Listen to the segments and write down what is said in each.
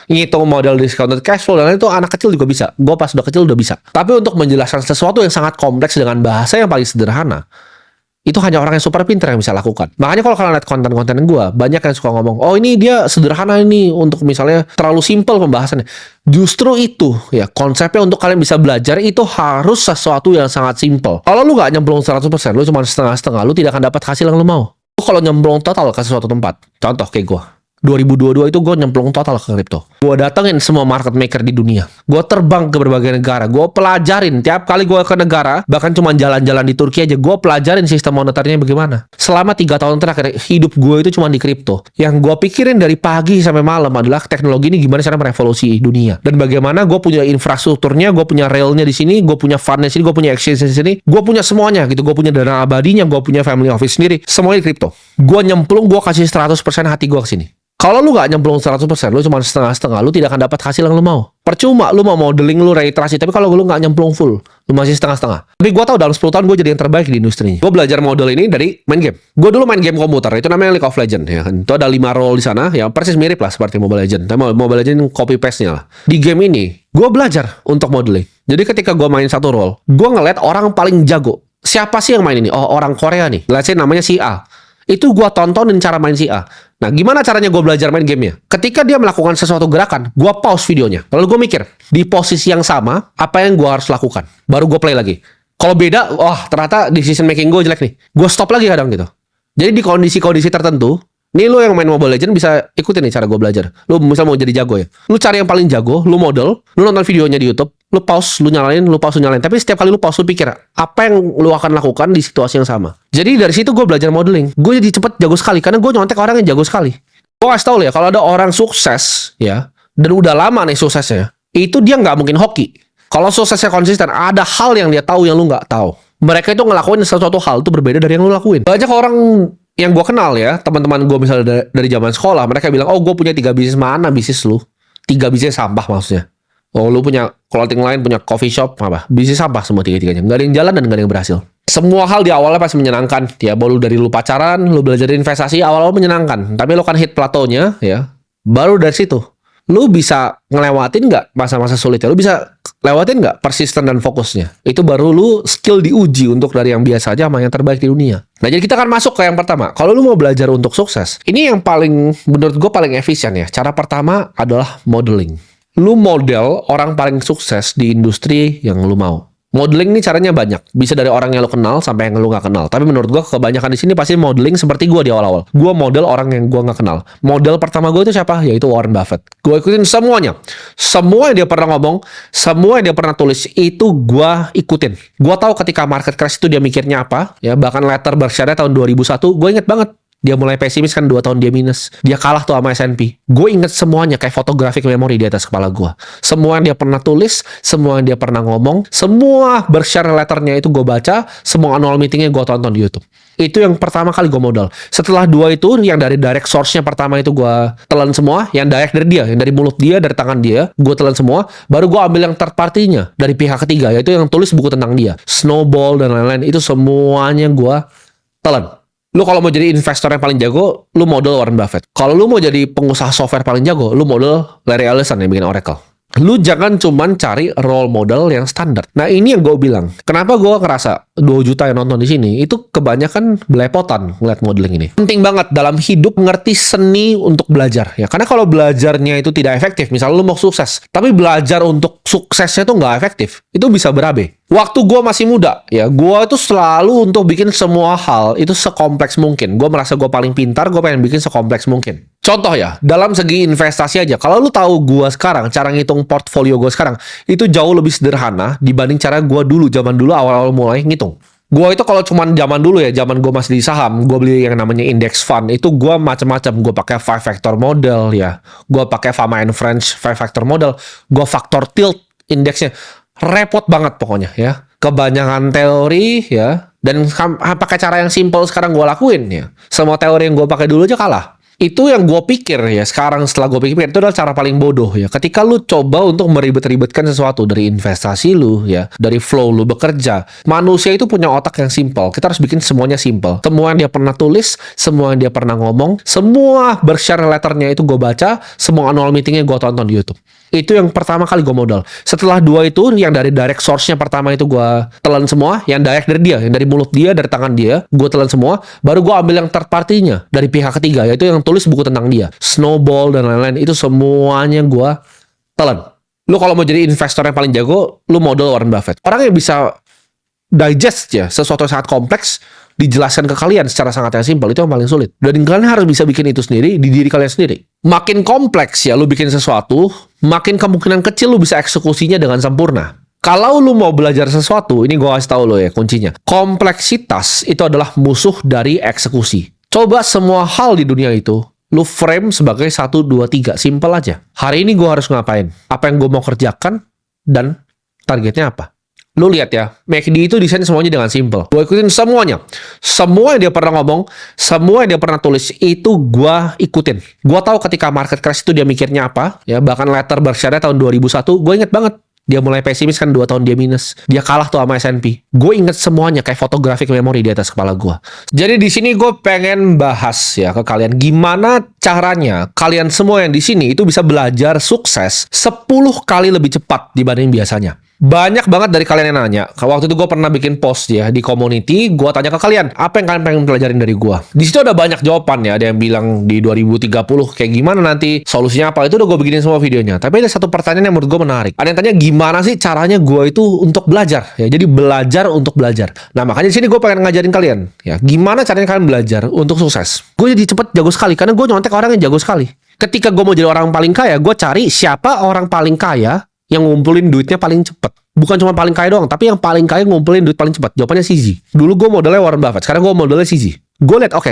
Ngitung model discounted cash flow dan lain itu anak kecil juga bisa. Gue pas udah kecil udah bisa. Tapi untuk menjelaskan sesuatu yang sangat kompleks dengan bahasa yang paling sederhana, itu hanya orang yang super pintar yang bisa lakukan. Makanya kalau kalian lihat konten-konten gue, banyak yang suka ngomong, oh ini dia sederhana ini untuk misalnya terlalu simpel pembahasannya. Justru itu ya konsepnya untuk kalian bisa belajar itu harus sesuatu yang sangat simpel. Kalau lu nggak nyemplung 100%, lu cuma setengah-setengah, lu tidak akan dapat hasil yang lu mau. Lu kalau nyemplung total ke suatu tempat, contoh kayak gue. 2022 itu gue nyemplung total ke kripto. Gue datengin semua market maker di dunia. Gue terbang ke berbagai negara. Gue pelajarin tiap kali gue ke negara, bahkan cuma jalan-jalan di Turki aja, gue pelajarin sistem moneternya bagaimana. Selama 3 tahun terakhir, hidup gue itu cuma di kripto. Yang gue pikirin dari pagi sampai malam adalah teknologi ini gimana cara merevolusi dunia. Dan bagaimana gue punya infrastrukturnya, gue punya railnya di sini, gue punya fundnya di sini, gue punya exchange di sini, gue punya semuanya gitu. Gue punya dana abadinya, gue punya family office sendiri, semuanya di kripto. Gue nyemplung, gue kasih 100% hati gue ke sini. Kalau lu gak nyemplung 100%, lu cuma setengah-setengah, lu tidak akan dapat hasil yang lu mau. Percuma, lu mau modeling, lu reiterasi, tapi kalau lu gak nyemplung full, lu masih setengah-setengah. Tapi gue tahu dalam 10 tahun gue jadi yang terbaik di industri. Gue belajar model ini dari main game. Gue dulu main game komputer, itu namanya League of Legends. Ya. Itu ada 5 role di sana, ya persis mirip lah seperti Mobile Legends. Tapi Mobile Legends copy paste-nya lah. Di game ini, gue belajar untuk modeling. Jadi ketika gue main satu role, gue ngeliat orang paling jago. Siapa sih yang main ini? Oh, orang Korea nih. Let's say namanya si A. Itu gue tontonin cara main si A. Nah, gimana caranya gue belajar main gamenya? Ketika dia melakukan sesuatu gerakan, gue pause videonya. Lalu gue mikir, di posisi yang sama, apa yang gue harus lakukan? Baru gue play lagi. Kalau beda, wah ternyata decision making gue jelek nih. Gue stop lagi kadang gitu. Jadi di kondisi-kondisi tertentu, nih lu yang main Mobile Legends bisa ikutin nih cara gue belajar. Lu misal mau jadi jago ya. Lu cari yang paling jago, lu model, lu nonton videonya di YouTube, lu pause, lu nyalain, lu pause, lu nyalain. Tapi setiap kali lu pause, lu pikir, apa yang lu akan lakukan di situasi yang sama. Jadi dari situ gue belajar modeling. Gue jadi cepet jago sekali, karena gue nyontek orang yang jago sekali. Gue kasih tau ya, kalau ada orang sukses, ya, dan udah lama nih suksesnya, itu dia nggak mungkin hoki. Kalau suksesnya konsisten, ada hal yang dia tahu yang lu nggak tahu. Mereka itu ngelakuin sesuatu hal itu berbeda dari yang lu lakuin. Banyak orang yang gue kenal ya, teman-teman gue misalnya dari zaman sekolah, mereka bilang, oh gue punya 3 bisnis. Mana bisnis lu? 3 bisnis sampah maksudnya. Oh lu punya clothing line, punya coffee shop, apa? Bisnis sampah semua 3-tiganya. Gak ada yang jalan dan gak ada yang berhasil. Semua hal di awalnya pasti menyenangkan. Ya, baru dari lu pacaran, lu belajar investasi, awal-awal menyenangkan. Tapi lu kan hit platonya, ya. Baru dari situ, lu bisa ngelewatin nggak masa-masa sulitnya? Lu bisa lewatin nggak persisten dan fokusnya? Itu baru lu skill diuji untuk dari yang biasa aja sama yang terbaik di dunia. Nah, jadi kita akan masuk ke yang pertama. Kalau lu mau belajar untuk sukses, ini yang paling, menurut gue paling efisien ya. Cara pertama adalah modeling. Lu model orang paling sukses di industri yang lu mau. Modeling ini caranya banyak. Bisa dari orang yang lo kenal sampai yang lo nggak kenal. Tapi menurut gue kebanyakan di sini pasti modeling seperti gue di awal-awal. Gue model orang yang gue nggak kenal. Model pertama gue itu siapa? Yaitu Warren Buffett. Gue ikutin semuanya. Semua yang dia pernah ngomong, semua yang dia pernah tulis, itu gue ikutin. Gue tahu ketika market crash itu dia mikirnya apa. Ya, bahkan letter Berkshire tahun 2001, gue inget banget. Dia mulai pesimis kan 2 tahun dia minus. Dia kalah tuh sama S&P. Gue inget semuanya kayak photographic memory di atas kepala gue. Semua yang dia pernah tulis, semua yang dia pernah ngomong, semua Berkshire letternya itu gue baca, semua annual meetingnya gue tonton di YouTube. Itu yang pertama kali gue modal. Setelah 2 itu, yang dari direct source-nya pertama itu gue telan semua. Yang direct dari dia, yang dari mulut dia, dari tangan dia, gue telan semua. Baru gue ambil yang third party-nya, dari pihak ketiga, yaitu yang tulis buku tentang dia. Snowball dan lain-lain, itu semuanya gue telan. Lu kalau mau jadi investor yang paling jago, lu model Warren Buffett. Kalau lu mau jadi pengusaha software paling jago, lu model Larry Ellison yang bikin Oracle. Lu jangan cuman cari role model yang standar. Nah, ini yang gue bilang. Kenapa gue ngerasa 2 juta yang nonton di sini itu kebanyakan belepotan ngeliat modeling ini. Penting banget dalam hidup ngerti seni untuk belajar ya. Karena kalau belajarnya itu tidak efektif, misalnya lu mau sukses, tapi belajar untuk suksesnya tuh nggak efektif, itu bisa berabe. Waktu gue masih muda, ya gue itu selalu untuk bikin semua hal itu sekompleks mungkin. Gue merasa gue paling pintar, gue pengen bikin sekompleks mungkin. Contoh ya, dalam segi investasi aja, kalau lu tahu gue sekarang, cara ngitung portfolio gue sekarang, itu jauh lebih sederhana dibanding cara gue dulu, zaman dulu awal-awal mulai ngitung. Gue itu kalau cuman zaman dulu ya, zaman gue masih di saham, gue beli yang namanya index fund, itu gue macam-macam. Gue pakai 5 factor model ya, gue pakai Fama and Friends 5 factor model, gue faktor tilt indeksnya. Repot banget pokoknya ya. Kebanyakan teori ya. Dan pakai cara yang simple sekarang gue lakuin ya. Semua teori yang gue pakai dulu aja kalah. Itu yang gue pikir ya, sekarang setelah gue pikir, itu adalah cara paling bodoh ya. Ketika lu coba untuk meribet-ribetkan sesuatu dari investasi lu ya, dari flow lu bekerja. Manusia itu punya otak yang simpel. Kita harus bikin semuanya simpel. Semua yang dia pernah tulis, semua yang dia pernah ngomong, semua bershare letternya itu gue baca, semua annual meetingnya gue tonton di YouTube. Itu yang pertama kali gue modal. Setelah dua itu, yang dari direct source-nya pertama itu gue telan semua, yang direct dari dia, yang dari mulut dia, dari tangan dia, gue telan semua, baru gue ambil yang third party-nya, dari pihak ketiga, yaitu yang tulis buku tentang dia. Snowball dan lain-lain, itu semuanya gue telan. Lu kalau mau jadi investor yang paling jago, lu modal Warren Buffett. Orang yang bisa digest ya, sesuatu yang sangat kompleks, dijelaskan ke kalian secara sangat yang simpel, itu yang paling sulit. Dan kalian harus bisa bikin itu sendiri, di diri kalian sendiri. Makin kompleks ya lu bikin sesuatu, makin kemungkinan kecil lu bisa eksekusinya dengan sempurna. Kalau lu mau belajar sesuatu, ini gue kasih tau lo ya kuncinya. Kompleksitas itu adalah musuh dari eksekusi. Coba semua hal di dunia itu, lu frame sebagai 1, 2, 3. Simple aja. Hari ini gue harus ngapain? Apa yang gue mau kerjakan? Dan targetnya apa? Lu lihat ya, McD itu desain semuanya dengan simple. Gue ikutin semuanya. Semua yang dia pernah ngomong, semua yang dia pernah tulis, itu gue ikutin. Gue tahu ketika market crash itu dia mikirnya apa. Ya, bahkan letter Berkshire tahun 2001, gue inget banget. Dia mulai pesimis kan 2 tahun dia minus. Dia kalah tuh sama S&P. Gue inget semuanya kayak photographic memory di atas kepala gue. Jadi di sini gue pengen bahas ya ke kalian gimana caranya kalian semua yang di sini itu bisa belajar sukses 10 kali lebih cepat dibanding biasanya. Banyak banget dari kalian yang nanya. Waktu itu gue pernah bikin post ya di community, gue tanya ke kalian, apa yang kalian pengen pelajarin dari gue? Di situ ada banyak jawaban ya. Ada yang bilang di 2030 kayak gimana nanti, solusinya apa? Itu udah gue bikinin semua videonya. Tapi ada satu pertanyaan yang menurut gue menarik. Ada yang tanya gimana sih caranya gue itu untuk belajar? Ya, jadi belajar untuk belajar. Nah makanya di sini gue pengen ngajarin kalian ya, gimana caranya kalian belajar untuk sukses. Gue jadi cepet jago sekali karena gue nyontek orang yang jago sekali. Ketika gue mau jadi orang paling kaya, gue cari siapa orang paling kaya yang ngumpulin duitnya paling cepat. Bukan cuma paling kaya doang, tapi yang paling kaya ngumpulin duit paling cepat. Jawabannya CZ. Dulu gue modalnya Warren Buffett, sekarang gue modalnya CZ. Gue lihat, oke,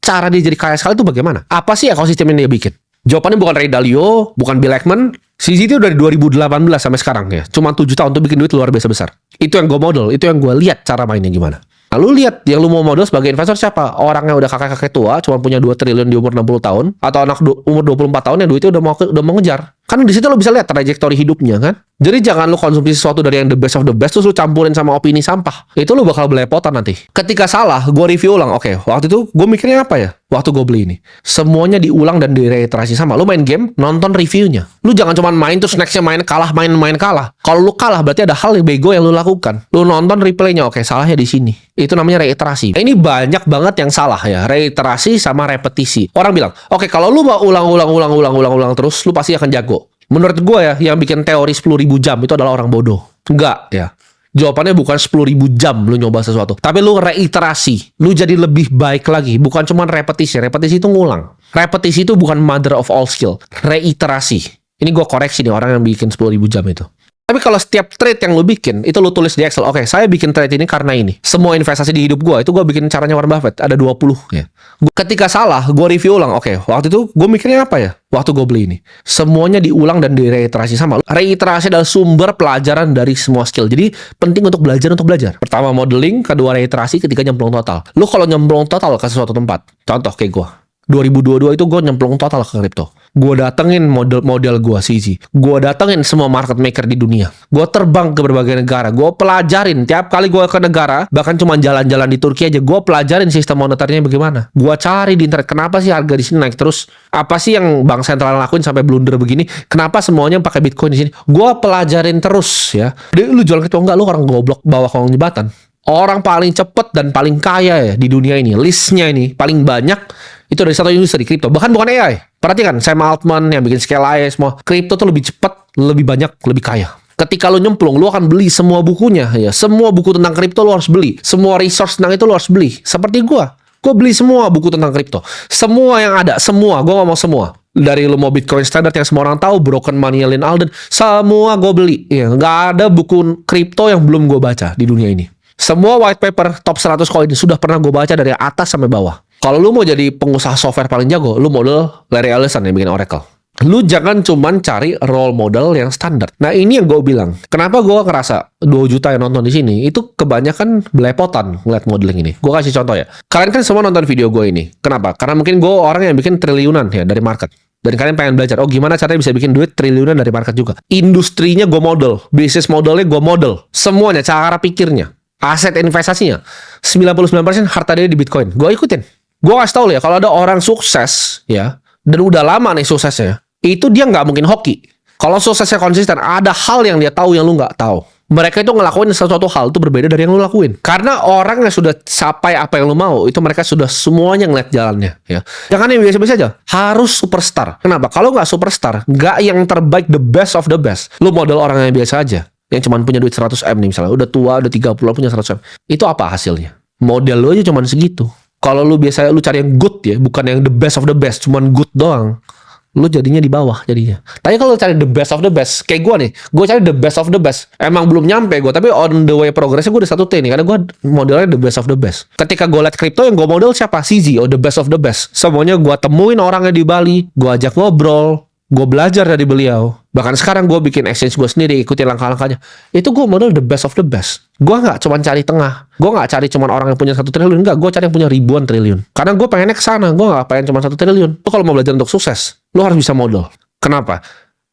cara dia jadi kaya sekali itu bagaimana? Apa sih ekosistem yang dia bikin? Jawabannya bukan Ray Dalio, bukan Bill Ackman. CZ itu dari 2018 sampai sekarang ya. Cuma 7 tahun untuk bikin duit luar biasa besar. Itu yang gue modal, itu yang gue lihat cara mainnya gimana. Nah, lu lihat yang lu mau modal sebagai investor siapa? Orang yang udah kakek-kakek tua, cuma punya 2 triliun di umur 60 tahun, atau anak umur 24 tahun yang duitnya udah mau ngejar. Kan di situ lu bisa lihat trajektori hidupnya kan? Jadi jangan lu konsumsi sesuatu dari yang the best of the best terus lu campurin sama opini sampah. Itu lu bakal belepotan nanti. Ketika salah, gue review ulang. Oke, waktu itu gue mikirnya apa ya? Waktu gue beli ini. Semuanya diulang dan direiterasi sama. Lu main game, nonton reviewnya. Lu jangan cuma main terus nextnya main kalah, main kalah. Kalau lu kalah berarti ada hal yang bego yang lu lakukan. Lu nonton replaynya, oke, salahnya di sini. Itu namanya reiterasi. Ini banyak banget yang salah ya. Reiterasi sama repetisi. Orang bilang, oke, kalau lu mau ulang terus, lu pasti akan jago. Menurut gue ya, yang bikin teori 10.000 jam itu adalah orang bodoh. Enggak ya. Jawabannya bukan 10.000 jam lu nyoba sesuatu. Tapi lu reiterasi. Lu jadi lebih baik lagi. Bukan cuma repetisi. Repetisi itu ngulang. Repetisi itu bukan mother of all skill. Reiterasi. Ini gue koreksi nih orang yang bikin 10.000 jam itu. Tapi kalau setiap trade yang lu bikin, itu lu tulis di Excel. Oke, saya bikin trade ini karena ini. Semua investasi di hidup gue, itu gue bikin caranya Warren Buffett. Ada 20 ya. Ketika salah, gue review ulang. Oke, waktu itu gue mikirnya apa ya? Waktu gue beli ini. Semuanya diulang dan direiterasi sama. Reiterasi adalah sumber pelajaran dari semua skill. Jadi penting untuk belajar. Pertama modeling, kedua reiterasi, ketiga nyemplung total. Lu kalau nyemplung total ke sesuatu tempat, contoh kayak gue. 2022 itu gue nyemplung total ke kripto. Gue datengin model gue CZ. Gue datengin semua market maker di dunia. Gue terbang ke berbagai negara. Gue pelajarin tiap kali gue ke negara. Bahkan cuma jalan-jalan di Turki aja. Gue pelajarin sistem moneternya bagaimana. Gue cari di internet kenapa sih harga di sini naik terus. Apa sih yang bank sentral lakuin sampai blunder begini. Kenapa semuanya pakai Bitcoin di sini. Gue pelajarin terus ya. Jadi lu jual kripto enggak, lu orang goblok bawah kolong jembatan. Orang paling cepet dan paling kaya ya di dunia ini. Listnya ini paling banyak. Itu dari satu industri kripto, bahkan bukan AI. Perhatikan, Sam Altman yang bikin Scale AI semua. Kripto tuh lebih cepat, lebih banyak, lebih kaya. Ketika lu nyemplung, lu akan beli semua bukunya. Ya, semua buku tentang kripto lu harus beli. Semua resource tentang itu lu harus beli. Seperti gua beli semua buku tentang kripto. Semua yang ada, semua. Gua ngomong semua. Dari lu mau Bitcoin Standard yang semua orang tahu, Broken Money Lyn Alden, semua gua beli. Ya, nggak ada buku kripto yang belum gua baca di dunia ini. Semua white paper top 100 coin sudah pernah gue baca dari atas sampai bawah. Kalau lu mau jadi pengusaha software paling jago, lu model Larry Ellison yang bikin Oracle. Lu jangan cuman cari role model yang standar. Nah, ini yang gue bilang. Kenapa gue ngerasa 2 juta yang nonton di sini itu kebanyakan belepotan ngeliat modeling ini. Gue kasih contoh ya. Kalian kan semua nonton video gue ini. Kenapa? Karena mungkin gue orang yang bikin triliunan ya dari market. Dan kalian pengen belajar, oh gimana caranya bisa bikin duit triliunan dari market juga. Industrinya gue model. Bisnis modelnya gue model. Semuanya, cara pikirnya. Aset investasinya. 99% harta dia di Bitcoin. Gue ikutin. Gue kasih tau ya, kalau ada orang sukses ya, dan udah lama nih suksesnya, itu dia nggak mungkin hoki. Kalau suksesnya konsisten, ada hal yang dia tahu yang lu nggak tahu. Mereka itu ngelakuin sesuatu hal itu berbeda dari yang lu lakuin. Karena orang yang sudah capai apa yang lu mau, itu mereka sudah semuanya ngeliat jalannya. Ya. Jangan yang biasa-biasa aja. Harus superstar. Kenapa? Kalau nggak superstar, nggak yang terbaik, the best of the best. Lu model orang yang biasa aja. Yang cuma punya duit 100M nih misalnya. Udah tua, udah 30, punya 100M. Itu apa hasilnya? Model lu aja cuma segitu. Kalau lu biasanya lu cari yang good ya, bukan yang the best of the best, cuman good doang, lu jadinya di bawah jadinya. Tapi kalau lu cari the best of the best, kayak gue nih, gue cari the best of the best. Emang belum nyampe gue, tapi on the way progressnya gue udah 1T nih, karena gue modelnya the best of the best. Ketika gue liat kripto yang gue model siapa? CZ, the best of the best. Semuanya gue temuin orangnya di Bali, gue ajak ngobrol, gue belajar dari beliau. Bahkan sekarang gue bikin exchange gue sendiri, ikutin langkah-langkahnya. Itu gue model the best of the best. Gue nggak cuma cari tengah. Gue nggak cari cuma orang yang punya 1 triliun. Enggak, gue cari yang punya ribuan triliun. Karena gue pengennya ke sana. Gue nggak pengen cuma 1 triliun. Lu kalau mau belajar untuk sukses, lu harus bisa model. Kenapa?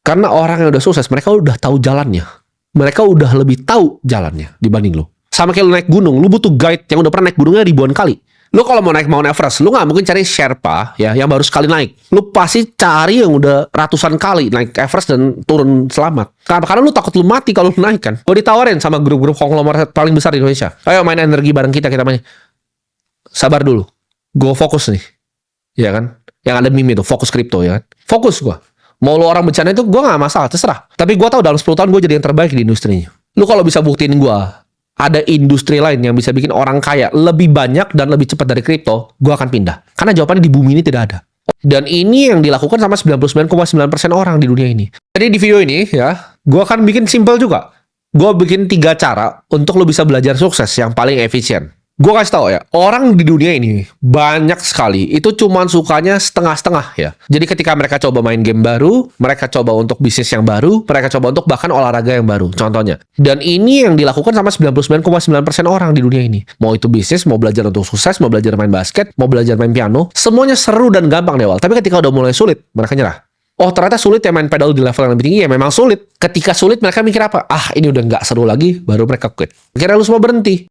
Karena orang yang udah sukses, mereka udah tahu jalannya. Mereka udah lebih tahu jalannya dibanding lu. Sama kayak lu naik gunung, lu butuh guide yang udah pernah naik gunungnya ribuan kali. Lu kalau mau naik Mount Everest, lu nggak mungkin cari Sherpa ya yang baru sekali naik. Lu pasti cari yang udah ratusan kali naik Everest dan turun selamat. Kenapa? Karena lu takut lu mati kalau lu naik kan. Gue ditawarin sama grup-grup konglomerat paling besar di Indonesia. Ayo main energi bareng kita main. Sabar dulu. Gue fokus nih. Ya kan? Yang ada meme itu, fokus kripto ya kan. Fokus gue. Mau lu orang bencana itu gue nggak masalah, terserah. Tapi gue tahu dalam 10 tahun gue jadi yang terbaik di industrinya. Lu kalau bisa buktiin gue ada industri lain yang bisa bikin orang kaya lebih banyak dan lebih cepat dari kripto, gue akan pindah. Karena jawabannya di bumi ini tidak ada. Dan ini yang dilakukan sama 99,9% orang di dunia ini. Jadi di video ini ya, gue akan bikin simple juga. Gue bikin 3 cara untuk lo bisa belajar sukses yang paling efisien. Gue kasih tau ya, orang di dunia ini banyak sekali, itu cuman sukanya setengah-setengah ya. Jadi ketika mereka coba main game baru, mereka coba untuk bisnis yang baru, mereka coba untuk bahkan olahraga yang baru, contohnya. Dan ini yang dilakukan sama 99,9% orang di dunia ini. Mau itu bisnis, mau belajar untuk sukses, mau belajar main basket, mau belajar main piano, semuanya seru dan gampang di awal. Tapi ketika udah mulai sulit, mereka nyerah. Oh ternyata sulit ya main pedal di level yang lebih tinggi, ya memang sulit. Ketika sulit mereka mikir apa? Ah ini udah nggak seru lagi, baru mereka quit. Akhirnya lu semua berhenti.